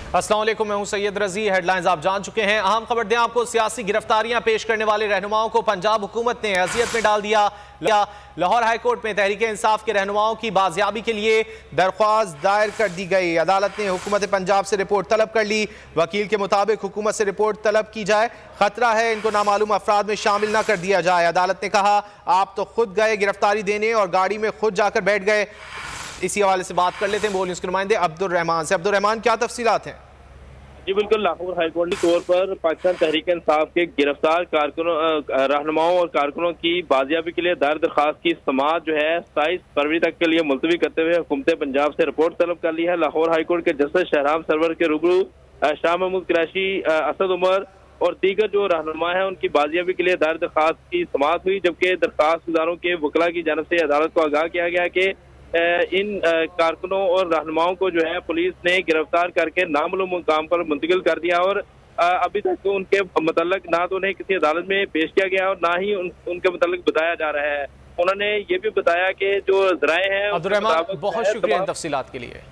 अस्सलाम वालेकुम, मैं हूं सैयद रजी। हेडलाइंस आप जान चुके हैं। अहम खबर दें आपको, सियासी गिरफ्तारियां पेश करने वाले रहनुमाओं को पंजाब हुकूमत ने अज़ियत में डाल दिया। लाहौर हाई कोर्ट में तहरीक इंसाफ के रहनुमाओं की बाजियाबी के लिए दरख्वास्त दायर कर दी गई। अदालत ने हुकूमत पंजाब से रिपोर्ट तलब कर ली। वकील के मुताबिक हुकूमत से रिपोर्ट तलब की जाए, खतरा है इनको नामालूम अफराद में शामिल न कर दिया जाए। अदालत ने कहा आप तो खुद गए गिरफ्तारी देने और गाड़ी में खुद जाकर बैठ गए। इसी हवाले से बात कर लेते हैं बोल न्यूज़ के नुमाइंदे अब्दुल रहमान से। अब्दुल रहमान, क्या तफसीलात हैं? जी बिल्कुल, लाहौर हाईकोर्ट के तौर पर पाकिस्तान तहरीक इंसाफ के गिरफ्तार कारकुनों रहनुमाओं और कारकुनों की बाजियाबी के लिए दायर दरखास्त की समाअत जो है 27 फरवरी तक के लिए मुलतवी करते हुए हुकूमत पंजाब से रिपोर्ट तलब कर ली है। लाहौर हाईकोर्ट के जस्टिस शहराम सरवर के रूबरू शाह महमूद कुरैशी, असद उमर और दीगर जो रहनुमा है उनकी बाजियाबी के लिए दायर दरखास्त की समाअत हुई, जबकि दरखास्त गुजारों के वकला की जानब से अदालत को आगाह किया गया कि इन कारकुनों और रहनुमाओं को जो है पुलिस ने गिरफ्तार करके नामालूम मुकाम पर मुंतकिल कर दिया और अभी तक तो उनके मतलब ना तो उन्हें किसी अदालत में पेश किया गया और ना ही उनके मतलब बताया जा रहा है। उन्होंने ये भी बताया कि जो ज़राए हैं। अब्दुल रहमान, बहुत शुक्रिया इन तफसीलात के लिए।